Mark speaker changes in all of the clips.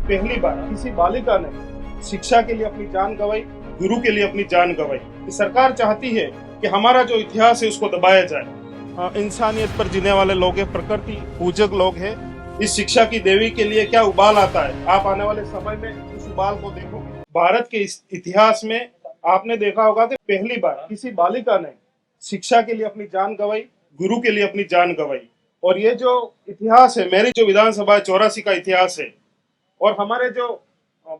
Speaker 1: पहली बार किसी बालिका ने शिक्षा के लिए अपनी जान गंवाई, गुरु के लिए अपनी जान गंवाई। कि सरकार चाहती है कि हमारा जो इतिहास है उसको दबाया जाए। इंसानियत पर जीने वाले लोग हैं, प्रकृति पूजक लोग हैं। इस शिक्षा की देवी के लिए क्या उबाल आता है, आप आने वाले समय में उस उबाल को देखोगे। भारत के इस इतिहास में आपने देखा होगा कि पहली बार किसी बालिका ने शिक्षा के लिए अपनी जान गंवाई, गुरु के लिए अपनी जान गंवाई। और ये जो इतिहास है, मेरी जो विधानसभा 84 का इतिहास है, और हमारे जो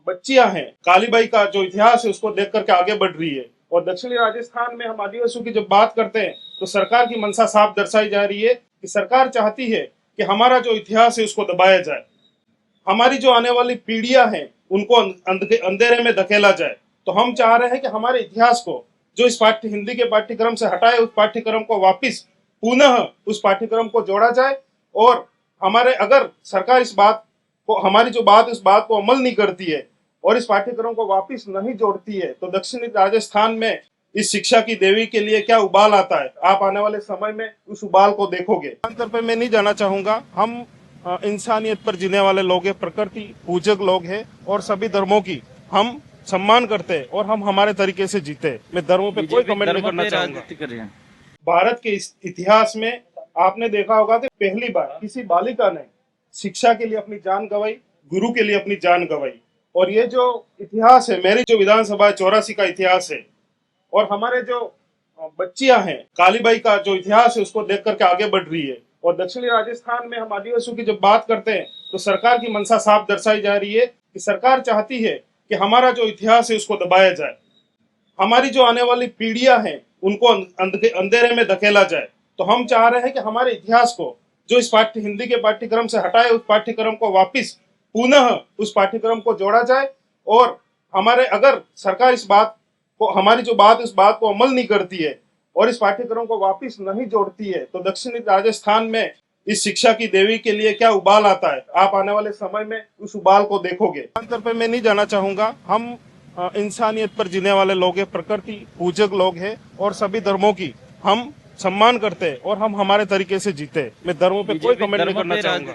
Speaker 1: बच्चियां हैं, कालीबाई का जो इतिहास है उसको देख करके आगे बढ़ रही है। और दक्षिणी राजस्थान में हम आदिवासियों की जब बात करते हैं तो सरकार की मंशा साफ दर्शाई जा रही है कि सरकार चाहती है कि हमारा जो इतिहास है उसको दबाया जाए, हमारी जो आने वाली पीढ़ियां हैं उनको अंधेरे में धकेला जाए। तो हम चाह रहे हैं कि हमारे इतिहास को जो इस हिंदी के पाठ्यक्रम से हटाए, उस पाठ्यक्रम को वापिस पुनः उस पाठ्यक्रम को जोड़ा जाए। और हमारे अगर सरकार इस बात को, हमारी जो बात इस बात को अमल नहीं करती है और इस पाठ्यक्रम को वापिस नहीं जोड़ती है, तो दक्षिणी राजस्थान में इस शिक्षा की देवी के लिए क्या उबाल आता है, आप आने वाले समय में उस उबाल को देखोगे। अंतर पे मैं नहीं जाना चाहूंगा। हम इंसानियत पर जीने वाले लोग हैं, प्रकृति पूजक लोग हैं, और सभी धर्मों की हम सम्मान करते हैं और हम हमारे तरीके से जीते। मैं धर्मों पे कोई कमेंट नहीं करना चाहूंगा। भारत के इस इतिहास में आपने देखा होगा कि पहली बार किसी बालिका ने शिक्षा के लिए अपनी जान गंवाई, गुरु के लिए अपनी जान गंवाई। और ये जो इतिहास है, मेरी जो विधानसभा 84 का इतिहास है, और हमारे जो बच्चियां हैं, कालीबाई का जो इतिहास है उसको देख करके आगे बढ़ रही है। और दक्षिणी राजस्थान में हम आदिवासियों की जब बात करते हैं तो सरकार की मंशा साफ दर्शाई जा रही है कि सरकार चाहती है कि हमारा जो इतिहास है उसको दबाया जाए, हमारी जो आने वाली पीढ़ियां हैं उनको अंधेरे में धकेला जाए। तो हम चाह रहे हैं कि हमारे इतिहास को जो इस हिंदी के पाठ्यक्रम से हटाए, उस पाठ्यक्रम को वापिस पुनः उस पाठ्यक्रम को जोड़ा जाए। और हमारे अगर सरकार इस बात को, हमारी जो बात इस बात को अमल नहीं करती है और इस पाठ्यक्रम को वापिस नहीं जोड़ती है, तो दक्षिणी राजस्थान में इस शिक्षा की देवी के लिए क्या उबाल आता है, आप आने वाले समय में उस उबाल को देखोगे। अंतर पे मैं नहीं जाना चाहूंगा। हम इंसानियत पर जीने वाले लोग हैं, प्रकृति पूजक लोग हैं, और सभी धर्मों की हम सम्मान करते हैं और हम हमारे तरीके से जीते। मैं धर्मों पे कोई कमेंट नहीं करना चाहूंगा।